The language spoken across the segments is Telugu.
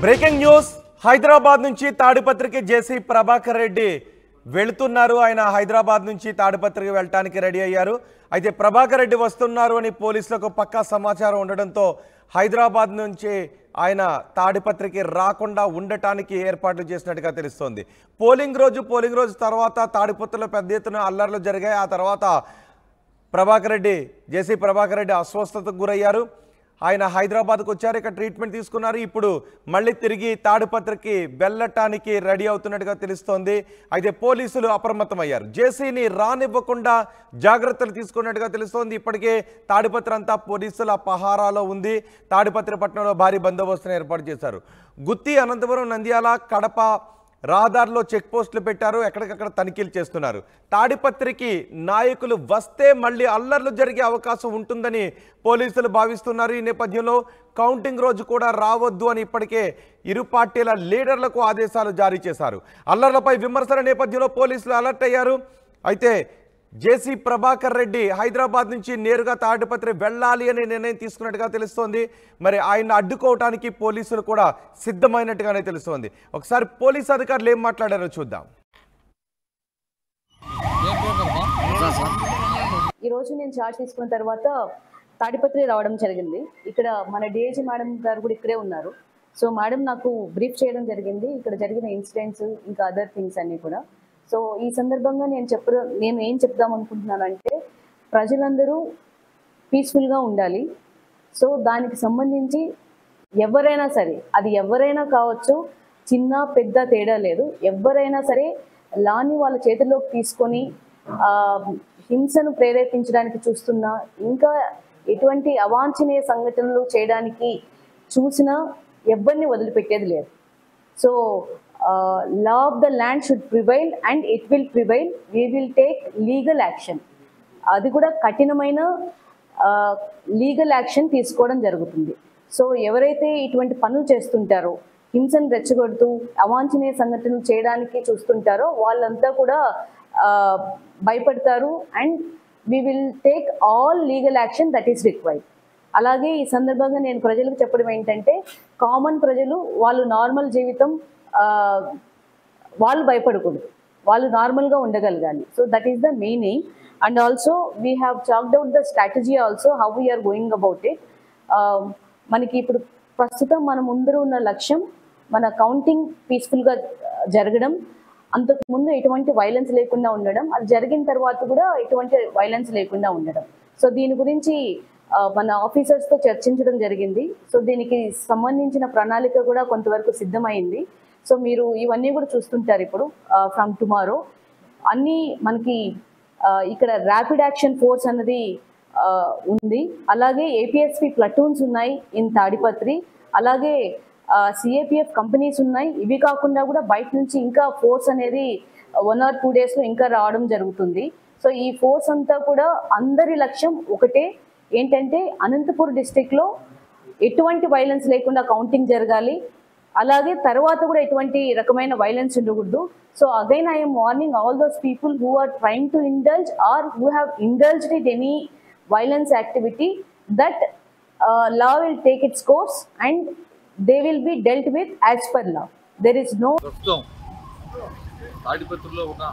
బ్రేకింగ్ న్యూస్ హైదరాబాద్ నుంచి తాడిపత్రికి జేసీ ప్రభాకర్ రెడ్డి వెళ్తున్నారు. ఆయన హైదరాబాద్ నుంచి తాడిపత్రికి వెళ్ళడానికి రెడీ అయ్యారు. అయితే ప్రభాకర్ రెడ్డి వస్తున్నారు అని పోలీసులకు పక్కా సమాచారం ఉండడంతో హైదరాబాద్ నుంచి ఆయన తాడిపత్రికి రాకుండా ఉండటానికి ఏర్పాట్లు చేసినట్టుగా తెలుస్తోంది. పోలింగ్ రోజు తర్వాత తాడిపత్రిలో పెద్ద ఎత్తున అల్లర్లు జరిగాయి. ఆ తర్వాత జేసీ ప్రభాకర్ రెడ్డి అస్వస్థతకు గురయ్యారు. ఆయన హైదరాబాద్కు వచ్చారు, ఇక్కడ ట్రీట్మెంట్ తీసుకున్నారు. ఇప్పుడు మళ్ళీ తిరిగి తాడిపత్రికి వెళ్ళటానికి రెడీ అవుతున్నట్టుగా తెలుస్తోంది. అయితే పోలీసులు అప్రమత్తమయ్యారు. జేసీని రానివ్వకుండా జాగ్రత్తలు తీసుకున్నట్టుగా తెలుస్తోంది. ఇప్పటికే తాడిపత్రి అంతా పోలీసుల పహారాలో ఉంది. తాడిపత్రి పట్టణంలో భారీ బందోబస్తును ఏర్పాటు చేశారు. గుత్తి, అనంతపురం, నంద్యాల, కడప రహదారిలో చెక్ పోస్టులు పెట్టారు. ఎక్కడికక్కడ తనిఖీలు చేస్తున్నారు. తాడిపత్రికి నాయకులు వస్తే మళ్ళీ అల్లర్లు జరిగే అవకాశం ఉంటుందని పోలీసులు భావిస్తున్నారు. ఈ నేపథ్యంలో కౌంటింగ్ రోజు కూడా రావద్దు అని ఇప్పటికే ఇరు పార్టీల లీడర్లకు ఆదేశాలు జారీ చేశారు. అల్లర్లపై విమర్శల నేపథ్యంలో పోలీసులు అలర్ట్ అయ్యారు. అయితే జేసీ ప్రభాకర్ రెడ్డి హైదరాబాద్ నుంచి నేరుగా తాడిపత్రి వెళ్ళాలి అనే నిర్ణయం తీసుకున్నట్టుగా తెలుస్తోంది. మరి ఆయన అడ్డుకోవటానికి పోలీసులు కూడా సిద్ధమైనట్టుగానే తెలుస్తోంది. ఒకసారి పోలీసు అధికారులు ఏం మాట్లాడారో చూద్దాం. ఈరోజు నేను ఛార్జ్ తీసుకున్న తర్వాత తాడిపత్రి రావడం జరిగింది. ఇక్కడ మన డిఐజీ మేడం గారు కూడా ఇక్కడే ఉన్నారు. సో మేడం నాకు బ్రీఫ్ చేయడం జరిగింది, ఇక్కడ జరిగిన ఇన్సిడెంట్స్ ఇంకా అదర్ థింగ్స్ అన్నీ కూడా. సో ఈ సందర్భంగా నేను ఏం చెప్దాం అనుకుంటున్నానంటే, ప్రజలందరూ పీస్ఫుల్గా ఉండాలి. సో దానికి సంబంధించి ఎవరైనా సరే, అది ఎవరైనా కావచ్చు, చిన్న పెద్ద తేడా లేదు, ఎవరైనా సరే లాని వాళ్ళ చేతుల్లోకి తీసుకొని హింసను ప్రేరేపించడానికి చూస్తున్నా, ఇంకా ఎటువంటి అవాంఛనీయ సంఘటనలు చేయడానికి చూసినా ఎవరిని వదిలిపెట్టేది లేదు. So law of the land should prevail and it will prevail. We will take legal action. అది కూడా కఠినమైన లీగల్ యాక్షన్ తీసుకోవడం జరుగుతుంది. సో ఎవరైతే ఇటువంటి పనులు చేస్తుంటారో, హింసను రెచ్చగొడుతూ అవాంఛనీయ సంఘటనలు చేయడానికి చూస్తుంటారో వాళ్ళంతా కూడా భయపడతారు. And we will take all legal action that is required. అలాగే ఈ సందర్భంగా నేను ప్రజలకు చెప్పడం ఏంటంటే, కామన్ ప్రజలు వాళ్ళు నార్మల్ జీవితం వాళ్ళు భయపడకూడదు, వాళ్ళు నార్మల్గా ఉండగలగాలి. So that is the main aim. And also we have chalked out the strategy also how we're going about it. మనకి ఇప్పుడు ప్రస్తుతం మన ముందర ఉన్న లక్ష్యం మన కౌంటింగ్ పీస్ఫుల్గా జరగడం, అంతకుముందు ఎటువంటి వైలెన్స్ లేకుండా ఉండడం, అది జరిగిన తర్వాత కూడా ఎటువంటి వైలెన్స్ లేకుండా ఉండడం. సో దీని గురించి మన ఆఫీసర్స్తో చర్చించడం జరిగింది. సో దీనికి సంబంధించిన ప్రణాళిక కూడా కొంతవరకు సిద్ధమైంది. సో మీరు ఇవన్నీ కూడా చూస్తుంటారు ఇప్పుడు ఫ్రమ్ టుమారో. అన్నీ మనకి ఇక్కడ ర్యాపిడ్ యాక్షన్ ఫోర్స్ అన్నది ఉంది. అలాగే ఏపీఎస్పీ ప్లటూన్స్ ఉన్నాయి ఇన్ తాడిపత్రి. అలాగే సిఏపిఎఫ్ కంపెనీస్ ఉన్నాయి. ఇవి కాకుండా కూడా బయట నుంచి ఇంకా ఫోర్స్ అనేది 1 or 2 days ఇంకా రావడం జరుగుతుంది. సో ఈ ఫోర్స్ అంతా కూడా అందరి లక్ష్యం ఒకటే, ఏంటంటే అనంతపూర్ డిస్ట్రిక్ట్లో ఎటువంటి వైలెన్స్ లేకుండా కౌంటింగ్ జరగాలి. అలాగే తర్వాత కూడా ఎటువంటి రకమైన వైలెన్స్ ఉండకూడదు. So again I'm warning all those people who are trying to indulge or who have indulged in any violence activity, that law will take its course and they will be dealt with as per law. There is no తాడిపత్రిలో ఉన్న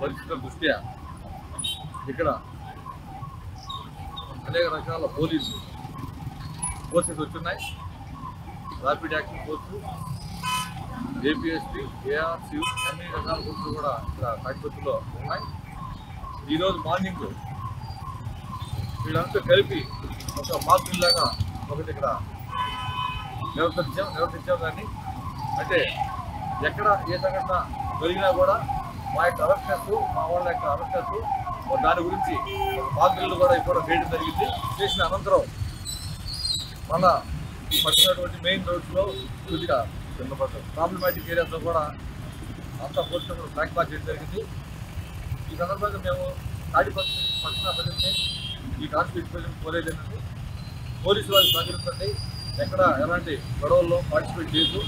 పరిస్థితుల దృష్ట్యా ఇక్కడ అనేక రకాల పోలీసు ఫోర్సెస్ వచ్చున్నాయి. Rapid action force, APSP, ARC, అన్ని రకాల ఫోర్సులు కూడా ఇక్కడ తాడిపత్రిలో ఉన్నాయి. ఈరోజు మార్నింగ్ వీళ్ళంతా కలిపి ఒక మాతృలాగా ఒకటి ఇక్కడ నిర్వర్తించాం. కానీ అంటే ఎక్కడ ఏ సంఘటన జరిగినా కూడా మా యొక్క అవేర్నెస్, మా వాళ్ళ యొక్క అవేర్నెస్, దాని గురించి మాతృలు కూడా ఇప్పుడు వేయడం జరిగింది. చేసిన అనంతరం మన ఈ పట్టినటువంటి మెయిన్ రోడ్స్లో కొద్దిగా ప్రాబ్లమాటిక్ ఏరియాస్లో కూడా అంతా పోలీసులు బ్లాక్ మార్క్ చేయడం జరిగింది. ఈ సందర్భంగా మేము తాడిపత్రి పట్టణ ప్రజల్ని, ఈ కాన్స్టిట్యూట్ ప్రజలు కోరేది ఏంటంటే, పోలీసు వారికి సహకరించండి, ఎక్కడ ఎలాంటి గొడవల్లో పార్టిసిపేట్ చేయదు,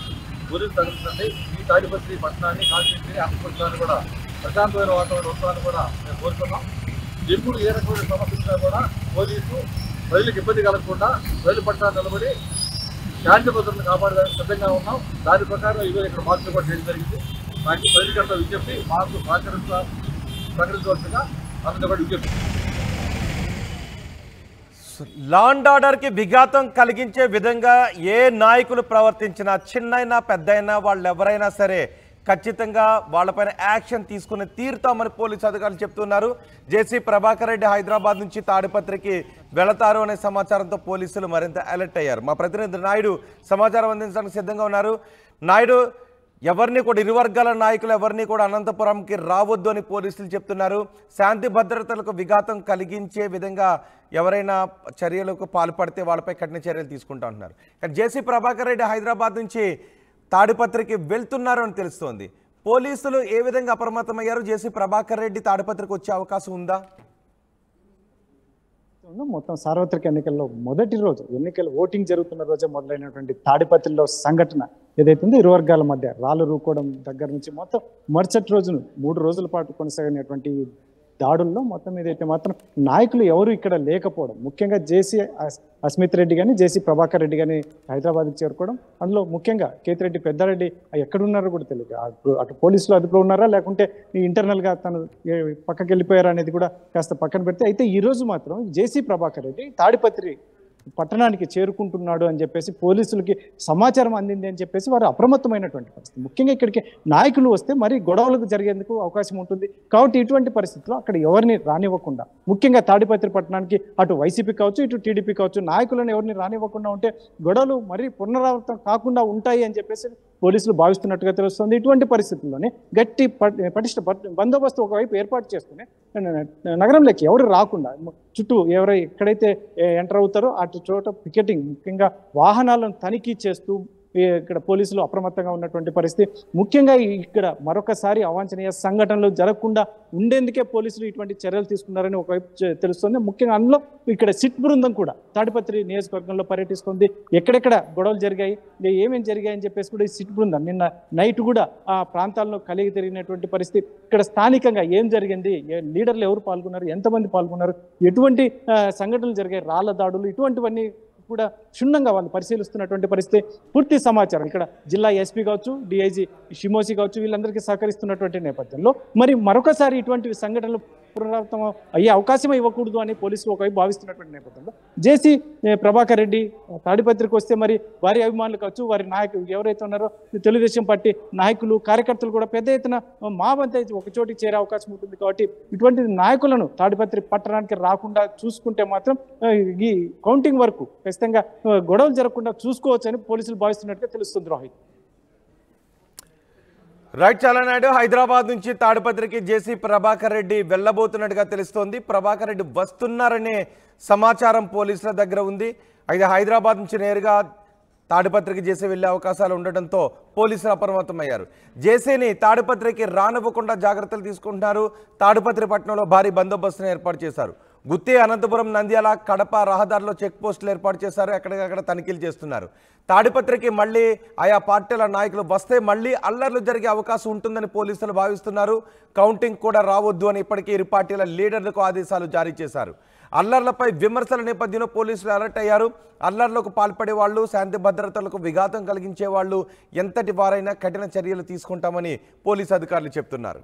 పోలీసు సహకరించండి. ఈ తాడిపత్రి పట్టణాన్ని, కాన్స్టిట్యూట్ని, ఆంధ్రప్రదేశాన్ని కూడా ప్రశాంతమైన వాతావరణం వస్తామని కూడా మేము కోరుతున్నాం. ఎప్పుడు ఏ రకమైన సమస్య ఉన్నా కూడా పోలీసు ప్రజలకు ఇబ్బంది కలగకుండా ప్రజల పట్ల నిలబడి శాంతి భద్రతను కాపాడడానికి సిద్ధంగా ఉన్నాం. దాని ప్రకారం ఈరోజు ఇక్కడ మార్పులు కూడా చేయడం జరిగింది. నాకు ప్రజలకంతా విజ్ఞప్తి, మార్పు సహకరించవలసిందిగా అందరూ కూడా విజ్ఞప్తి. లా అండ్ ఆర్డర్కి విఘాతం కలిగించే విధంగా ఏ నాయకులు ప్రవర్తించినా, చిన్నైనా పెద్దయినా, వాళ్ళు ఎవరైనా సరే ఖచ్చితంగా వాళ్ళపైన యాక్షన్ తీసుకుని తీరుతామని పోలీసు అధికారులు చెప్తున్నారు. జేసీ ప్రభాకర్ రెడ్డి హైదరాబాద్ నుంచి తాడిపత్రికి వెళతారు అనే సమాచారంతో పోలీసులు మరింత అలర్ట్ అయ్యారు. మా ప్రతినిధి నాయుడు సమాచారం అందించడానికి సిద్ధంగా ఉన్నారు. నాయుడు, ఎవరిని కూడా ఇరు వర్గాల నాయకులు ఎవరిని కూడా అనంతపురంకి రావద్దు అని పోలీసులు చెప్తున్నారు. శాంతి భద్రతలకు విఘాతం కలిగించే విధంగా ఎవరైనా చర్యలకు పాల్పడితే వాళ్ళపై కఠిన చర్యలు తీసుకుంటా ఉంటున్నారు. కానీ జేసీ ప్రభాకర్ రెడ్డి హైదరాబాద్ నుంచి తాడిపత్రికి వెళ్తున్నారు అని తెలుస్తోంది. పోలీసులు ఏ విధంగా అప్రమత్తమయ్యారు? జేసీ ప్రభాకర్ రెడ్డి తాడిపత్రికి వచ్చే అవకాశం ఉందా? మొత్తం సార్వత్రిక ఎన్నికల్లో మొదటి రోజు ఎన్నికలు ఓటింగ్ జరుగుతున్న రోజే మొదలైనటువంటి తాడిపత్రిలో సంఘటన ఏదైతుందో ఇరు వర్గాల మధ్య రాళ్ళు రూకోవడం దగ్గర నుంచి మొత్తం మరుసటి రోజును 3 రోజుల పాటు కొనసాగినటువంటి దాడుల్లో మొత్తం ఏదైతే మాత్రం నాయకులు ఎవరు ఇక్కడ లేకపోవడం, ముఖ్యంగా జేసీ అస్మిత్ రెడ్డి కానీ జేసీ ప్రభాకర్ రెడ్డి కానీ హైదరాబాద్కి చేరుకోవడం, అందులో ముఖ్యంగా కేతిరెడ్డి పెద్దారెడ్డి ఎక్కడున్నారో కూడా తెలియదు. అటు పోలీసులు అదుపులో ఉన్నారా లేకుంటే ఇంటర్నల్గా తను పక్కకి వెళ్ళిపోయారా అనేది కూడా కాస్త పక్కన పెడితే, అయితే ఈరోజు మాత్రం జేసీ ప్రభాకర్ రెడ్డి తాడిపత్రి పట్టణానికి చేరుకుంటున్నాడు అని చెప్పేసి పోలీసులకి సమాచారం అందింది అని చెప్పేసి వారు అప్రమత్తమైనటువంటి పరిస్థితి. ముఖ్యంగా ఇక్కడికి నాయకులు వస్తే మరి గొడవలకు జరిగేందుకు అవకాశం ఉంటుంది కాబట్టి ఇటువంటి పరిస్థితుల్లో అక్కడ ఎవరిని రానివ్వకుండా, ముఖ్యంగా తాడిపత్రి పట్టణానికి అటు వైసీపీ కావచ్చు ఇటు టీడీపీ కావచ్చు నాయకులను ఎవరిని రానివ్వకుండా ఉంటే గొడవలు మరీ పునరావృతం కాకుండా ఉంటాయి అని చెప్పేసి పోలీసులు భావిస్తున్నట్టుగా తెలుస్తుంది. ఇటువంటి పరిస్థితుల్లోనే గట్టి పటిష్ట బందోబస్తు ఒకవైపు ఏర్పాటు చేసుకుని నగరంలోకి ఎవరు రాకుండా చుట్టూ ఎక్కడైతే ఎంటర్ అవుతారో అటు చోట పికెటింగ్, ముఖ్యంగా వాహనాలను తనిఖీ చేస్తూ ఇక్కడ పోలీసులు అప్రమత్తంగా ఉన్నటువంటి పరిస్థితి. ముఖ్యంగా ఇక్కడ మరొకసారి అవాంఛనీయ సంఘటనలు జరగకుండా ఉండేందుకే పోలీసులు ఇటువంటి చర్యలు తీసుకున్నారని ఒకవైపు తెలుస్తుంది. ముఖ్యంగా అందులో ఇక్కడ సిట్ బృందం కూడా తాడిపత్రి నియోజకవర్గంలో పర్యటిస్తుంది. ఎక్కడెక్కడ గొడవలు జరిగాయి, ఏమేమి జరిగాయని చెప్పేసి కూడా ఈ సిట్ బృందం నిన్న నైట్ కూడా ఆ ప్రాంతాల్లో కలిగి తిరిగినటువంటి పరిస్థితి. ఇక్కడ స్థానికంగా ఏం జరిగింది, లీడర్లు ఎవరు పాల్గొన్నారు, ఎంతమంది పాల్గొన్నారు, ఎటువంటి సంఘటనలు జరిగాయి, రాళ్ల దాడులు, ఇటువంటివన్నీ కూడా క్షుణ్ణంగా వాళ్ళు పరిశీలిస్తున్నటువంటి పరిస్థితి. పూర్తి సమాచారం ఇక్కడ జిల్లా ఎస్పీ కావచ్చు, డిఐజీ షిమోసి కావచ్చు, వీళ్ళందరికీ సహకరిస్తున్నటువంటి నేపథ్యంలో మరి మరొకసారి ఇటువంటి సంఘటనలు పునరావృతం అయ్యే అవకాశం ఇవ్వకూడదు అని పోలీసులు ఒకవైపు భావిస్తున్నటువంటి నేపథ్యంలో జేసీ ప్రభాకర్ రెడ్డి తాడిపత్రికి వస్తే మరి వారి అభిమానులు కావచ్చు, వారి నాయకులు ఎవరైతే ఉన్నారో తెలుగుదేశం పార్టీ నాయకులు కార్యకర్తలు కూడా పెద్ద ఎత్తున మాబంతా ఒక చోటికి చేరే అవకాశం ఉంటుంది. కాబట్టి ఇటువంటి నాయకులను తాడిపత్రి పట్టణానికి రాకుండా చూసుకుంటే మాత్రం ఈ కౌంటింగ్ వరకు ఖచ్చితంగా గొడవలు జరగకుండా చూసుకోవచ్చని పోలీసులు భావిస్తున్నట్టుగా తెలుస్తుంది. రోహిత్. రైట్, చాలా నాయుడు. హైదరాబాద్ నుంచి తాడిపత్రికి జేసీ ప్రభాకర్ రెడ్డి వెళ్ళబోతున్నట్టుగా తెలుస్తోంది. ప్రభాకర్ రెడ్డి వస్తున్నారనే సమాచారం పోలీసుల దగ్గర ఉంది. అయితే హైదరాబాద్ నుంచి నేరుగా తాడిపత్రికి జేసీ వెళ్లే అవకాశాలు ఉండడంతో పోలీసులు అప్రమత్తమయ్యారు. జేసీని తాడిపత్రికి రానివ్వకుండా జాగ్రత్తలు తీసుకుంటున్నారు. తాడిపత్రి పట్టణంలో భారీ బందోబస్తును ఏర్పాటు చేశారు. గుత్తి, అనంతపురం, నంద్యాల, కడప రహదారిలో చెక్ పోస్టులు ఏర్పాటు చేశారు. ఎక్కడికక్కడ తనిఖీలు చేస్తున్నారు. తాడిపత్రికి మళ్ళీ ఆయా పార్టీల నాయకులు వస్తే మళ్ళీ అల్లర్లు జరిగే అవకాశం ఉంటుందని పోలీసులు భావిస్తున్నారు. కౌంటింగ్ కూడా రావద్దు అని ఇప్పటికే ఇరు పార్టీల లీడర్లకు ఆదేశాలు జారీ చేశారు. అల్లర్లపై విమర్శల నేపథ్యంలో పోలీసులు అలర్ట్ అయ్యారు. అల్లర్లకు పాల్పడే వాళ్ళు, శాంతి భద్రతలకు విఘాతం కలిగించే వాళ్ళు ఎంతటి వారైనా కఠిన చర్యలు తీసుకుంటామని పోలీసు అధికారులు చెప్తున్నారు.